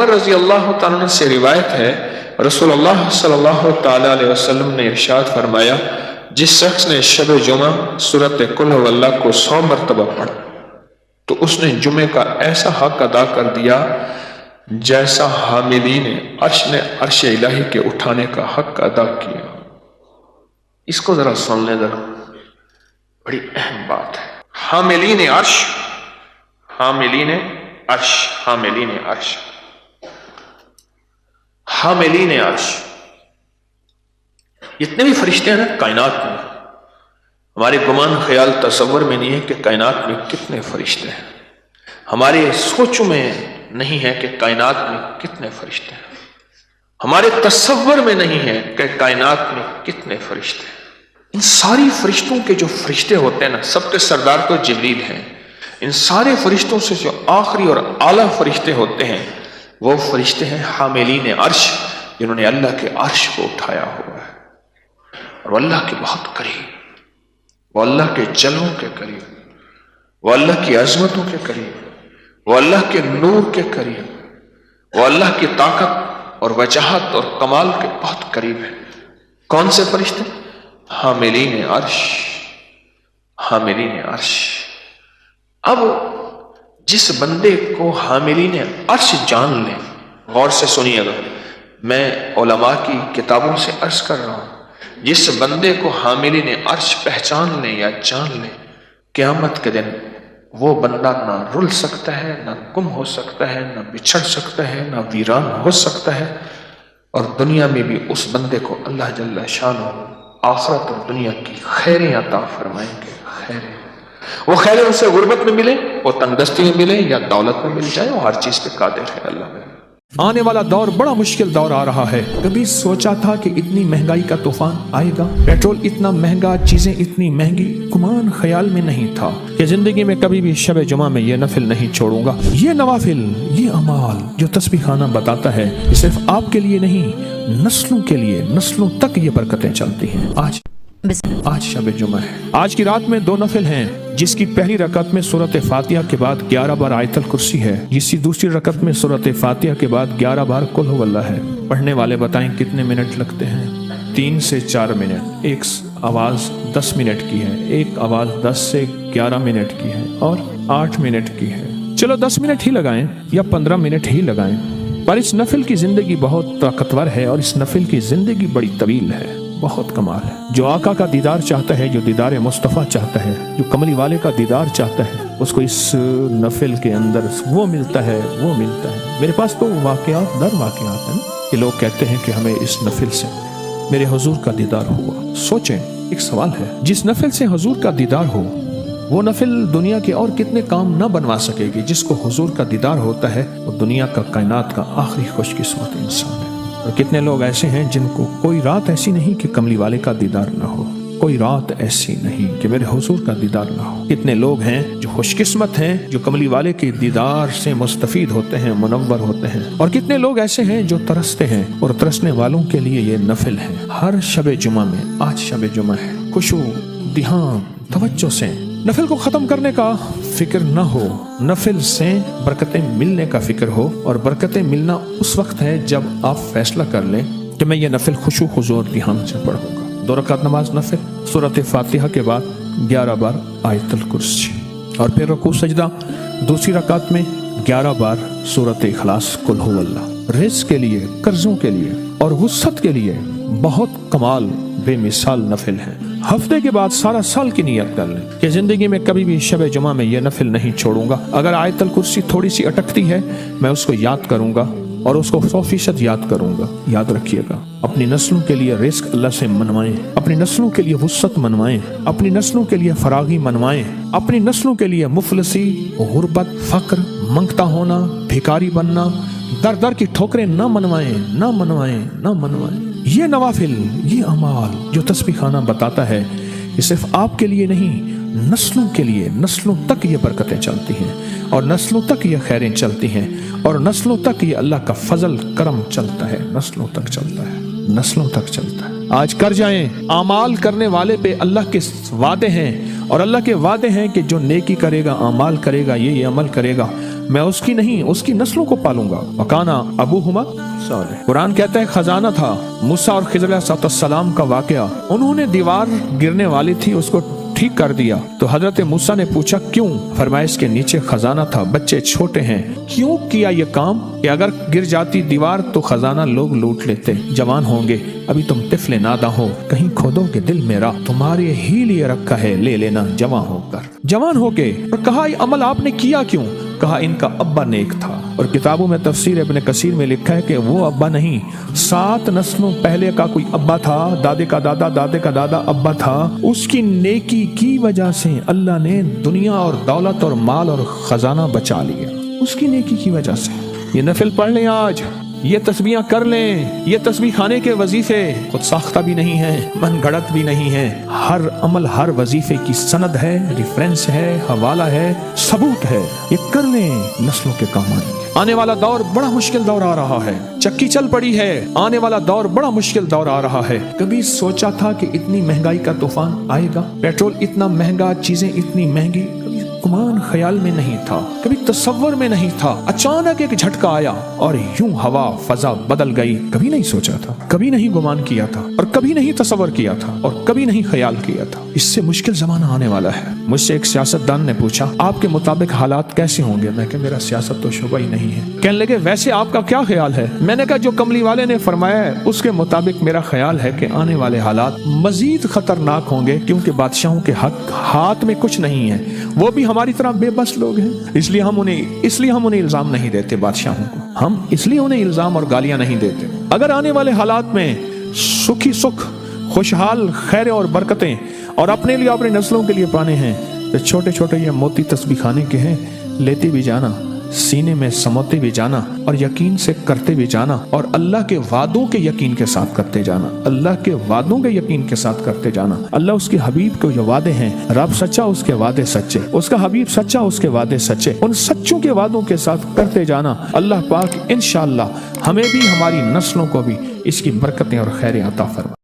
بکر رضی اللہ تعالیٰ عنہ سے روایت ہے، رسول اللہ صلی اللہ تعالیٰ علیہ وسلم نے ارشاد فرمایا، جس شخص نے شب جمعہ سورۃ قل هو اللہ کو 100 مرتبہ پڑھا تو اس نے جمعے کا ایسا حق ادا کر دیا جیسا حاملین عرش نے عرش الہی کے اٹھانے کا حق ادا کیا۔ اس کو ذرا سن لیں، ذرا بڑی اہم بات ہے۔ حاملین عرش، حاملین عرش، حاملین عرش، حاملین عرش، جتنے بھی فرشتے ہیں نا کائنات میں، ہمارے گمان خیال تصور میں نہیں ہے کہ کائنات میں کتنے فرشتے ہیں، ہمارے سوچوں میں نہیں ہے کہ کائنات میں کتنے فرشتے ہیں، ہمارے تصور میں نہیں ہے کہ کائنات میں کتنے فرشتے ہیں۔ ان ساری فرشتوں کے جو فرشتے ہوتے ہیں نا، سب کے سردار تو جبریل ہیں، ان سارے فرشتوں سے جو آخری اور اعلیٰ فرشتے ہوتے ہیں وہ فرشتے ہیں حاملین عرش، جنہوں نے اللہ کے عرش کو اٹھایا ہوا ہے، اور وہ اللہ کے بہت قریب، وہ اللہ کے جلووں کے قریب، وہ اللہ کی عظمتوں کے قریب، وہ اللہ کے نور کے قریب، وہ اللہ کی طاقت اور وجاہت اور کمال کے بہت قریب ہے۔ کون سے فرشتے؟ حاملین عرش، حاملین عرش۔ اب جس بندے کو حاملین عرش جان لیں، غور سے سنیے گا، میں علماء کی کتابوں سے عرض کر رہا ہوں، جس بندے کو حاملین عرش پہچان لیں یا جان لیں، قیامت کے دن وہ بندہ نہ رل سکتا ہے، نہ گم ہو سکتا ہے، نہ بچھڑ سکتا ہے، نہ ویران ہو سکتا ہے، اور دنیا میں بھی اس بندے کو اللہ جل شانہ آخرت اور دنیا کی خیریں عطا فرمائیں گے۔ خیریں، وہ خیریں اسے غربت میں ملے، وہ تنگ دستی میں ملے یا دولت میں مل جائے، وہ ہر چیز پہ قادر ہے اللہ میں۔ آنے والا دور بڑا مشکل دور آ رہا ہے۔ کبھی سوچا تھا کہ اتنی مہنگائی کا طوفان آئے گا، پیٹرول اتنا مہنگا، چیزیں اتنی مہنگی، گمان خیال میں نہیں تھا کہ زندگی میں کبھی بھی شب جمعہ میں یہ نفل نہیں چھوڑوں گا۔ یہ نوافل، یہ اعمال جو تسبیح خانہ بتاتا ہے، یہ صرف آپ کے لیے نہیں، نسلوں کے لیے، نسلوں تک یہ برکتیں چلتی ہیں۔ آج شب جمعہ ہے، آج کی رات میں 2 نفل ہیں، جس کی پہلی رکعت میں سورۃ فاتحہ کے بعد 11 بار آیت الکرسی ہے، جس کی دوسری رکعت میں سورۃ فاتحہ کے بعد 11 بار قل هو اللہ ہے۔ پڑھنے والے بتائیں کتنے منٹ لگتے ہیں؟ 3 سے 4 منٹ۔ ایک آواز 10 منٹ کی ہے، ایک آواز 10 سے 11 منٹ کی ہے، اور 8 منٹ کی ہے۔ چلو 10 منٹ ہی لگائیں یا 15 منٹ ہی لگائیں، پر اس نفل کی زندگی بہت طاقتور ہے، اور اس نفل کی زندگی بڑی طویل ہے، بہت کمال ہے۔ جو آقا کا دیدار چاہتا ہے، جو دیدار مصطفیٰ چاہتا ہے، جو کملی والے کا دیدار چاہتا ہے، اس کو اس نفل کے اندر وہ ملتا ہے، وہ ملتا ہے۔ میرے پاس تو واقعات در واقعات ہیں کہ لوگ کہتے ہیں کہ ہمیں اس نفل سے میرے حضور کا دیدار ہوا۔ سوچیں، ایک سوال ہے، جس نفل سے حضور کا دیدار ہو، وہ نفل دنیا کے اور کتنے کام نہ بنوا سکے گی۔ جس کو حضور کا دیدار ہوتا ہے وہ دنیا کا، کائنات کا آخری خوش قسمت انسان ہے۔ اور کتنے لوگ ایسے ہیں جن کو کوئی رات ایسی نہیں کہ کملی والے کا دیدار نہ ہو، کوئی رات ایسی نہیں کہ میرے حضور کا دیدار نہ ہو۔ کتنے لوگ ہیں جو خوش قسمت ہیں، جو کملی والے کے دیدار سے مستفید ہوتے ہیں، منور ہوتے ہیں، اور کتنے لوگ ایسے ہیں جو ترستے ہیں، اور ترسنے والوں کے لیے یہ نفل ہے۔ ہر شب جمعہ میں، آج شب جمعہ ہے، خشوع، دھیان، توجہ سے نفل کو ختم کرنے کا فکر نہ ہو، نفل سے برکتیں ملنے کا فکر ہو، اور برکتیں ملنا اس وقت ہے جب آپ فیصلہ کر لیں کہ میں یہ نفل خشوع، حضور، دھیان سے پڑھوں گا۔ 2 رکعت نماز نفل، سورۃ فاتحہ کے بعد 11 بار آیت الکرسی، اور پھر رکوع سجدہ، دوسری رکعت میں 11 بار سورۃ اخلاص، قل هو اللہ۔ رزق کے لیے، قرضوں کے لیے اور وسعت کے لیے بہت کمال، بے مثال نفل ہے۔ ہفتے کے بعد سارا سال کی نیت کر لیں کہ زندگی میں کبھی بھی شب جمعہ میں یہ نفل نہیں چھوڑوں گا۔ اگر آیت الکرسی تھوڑی سی اٹکتی ہے، میں اس کو یاد کروں گا، اور اس کو 100% یاد کروں گا۔ یاد رکھیے گا، اپنی نسلوں کے لیے رزق اللہ سے منوائیں، اپنی نسلوں کے لیے وسعت منوائیں، اپنی نسلوں کے لیے فراغی منوائیں، اپنی نسلوں کے لیے مفلسی، غربت، فقر، منگتا ہونا، بھکاری بننا، در در کی ٹھوکریں نہ منوائیں، نہ منوائیں، نہ منوائیں۔ یہ نوافل، یہ اعمال جو تسبیح خانہ بتاتا ہے، یہ صرف آپ کے لیے نہیں، نسلوں کے لیے، نسلوں تک یہ برکتیں چلتی ہیں، اور نسلوں تک یہ خیریں چلتی ہیں، اور نسلوں تک یہ اللہ کا فضل کرم چلتا ہے، نسلوں تک چلتا ہے، نسلوں تک چلتا ہے۔ آج کر جائیں۔ اعمال کرنے والے پہ اللہ کے وعدے ہیں، اور اللہ کے وعدے ہیں کہ جو نیکی کرے گا، اعمال کرے گا، یہ عمل کرے گا، میں اس کی نہیں، اس کی نسلوں کو پالوں گا۔ وکانا ابوہما صالح۔ قرآن کہتا ہے خزانہ تھا موسیٰ اور خضر علیہ السلام کا واقعہ، انہوں نے دیوار گرنے والی تھی، اس کو ٹھیک کر دیا تو حضرت موسیٰ نے پوچھا کیوں؟ فرمایا اس کے نیچے خزانہ تھا، بچے چھوٹے ہیں۔ کیوں کیا یہ کام؟ کہ اگر گر جاتی دیوار تو خزانہ لوگ لوٹ لیتے، جوان ہوں گے، ابھی تم طفل ناداں ہو، کہیں کھودو کہ دل میرا تمہارے ہی لیے رکھا ہے، لے لینا جوان ہو کر۔ جوان ہو کے اور کہا یہ عمل آپ نے کیا کیوں؟ کہا ان کا ابا نیک تھا۔ اور کتابوں میں تفسیر ابن کثیر میں لکھا ہے کہ وہ ابا نہیں، 7 نسلوں پہلے کا کوئی ابا تھا، دادے کا دادا، دادے کا دادا ابا تھا، اس کی نیکی کی وجہ سے اللہ نے دنیا اور دولت اور مال اور خزانہ بچا لیا، اس کی نیکی کی وجہ سے۔ یہ نفل پڑھ لیں آج، یہ تسبیحاں کر لیں، یہ تسبیح خانے کے وظیفے خود ساختہ بھی نہیں ہیں، من گھڑت بھی نہیں ہیں، ہر عمل ہر وظیفے کی سند ہے، ریفرنس ہے، حوالہ ہے، ثبوت ہے، یہ کر لیں، نسلوں کے کام آئیں گے۔ آنے والا دور بڑا مشکل دور آ رہا ہے، چکی چل پڑی ہے، آنے والا دور بڑا مشکل دور آ رہا ہے۔ کبھی سوچا تھا کہ اتنی مہنگائی کا طوفان آئے گا؟ پیٹرول اتنا مہنگا، چیزیں اتنی مہنگی، گمان خیال میں نہیں تھا، کبھی تصور میں نہیں تھا۔ اچانک ایک جھٹکا آیا اور یوں ہوا فضا بدل گئی۔ کبھی نہیں سوچا تھا، کبھی نہیں گمان کیا تھا، اور کبھی نہیں تصور کیا تھا، اور کبھی نہیں خیال کیا تھا۔ اس سے مشکل زمانہ آنے والا ہے۔ مجھ سے ایک سیاستدان نے پوچھا آپ کے مطابق حالات کیسے ہوں گے؟ میں کہ میرا سیاست تو شعبہ ہی نہیں ہے۔ کہنے لگے ویسے آپ کا کیا خیال ہے؟ میں نے کہا جو کملی والے نے فرمایا ہے اس کے مطابق میرا خیال ہے کہ آنے والے حالات مزید خطرناک ہوں گے، کیونکہ بادشاہوں کے حق ہاتھ میں کچھ نہیں ہے، وہ بھی ہماری طرح بے بس لوگ ہیں، اس لیے ہم انہیں الزام نہیں دیتے بادشاہوں کو، ہم اس لیے انہیں الزام اور گالیاں نہیں دیتے۔ اگر آنے والے حالات میں سکھی سکھ، خوشحال خیر اور برکتیں اور اپنے لیے اپنی نسلوں کے لیے پانے ہیں تو چھوٹے چھوٹے یہ موتی تسبیح خانے کے ہیں، لیتے بھی جانا، سینے میں سموتے بھی جانا، اور یقین سے کرتے بھی جانا، اور اللہ کے وعدوں کے یقین کے ساتھ کرتے جانا، اللہ کے وعدوں کے یقین کے ساتھ کرتے جانا۔ اللہ اس کے حبیب کے جو وعدے ہیں، رب سچا، اس کے وعدے سچے، اس کا حبیب سچا، اس کے وعدے سچے، ان سچوں کے وعدوں کے ساتھ کرتے جانا۔ اللہ پاک انشاءاللہ ہمیں بھی ہماری نسلوں کو بھی اس کی برکتیں اور خیریں عطا فرمائے۔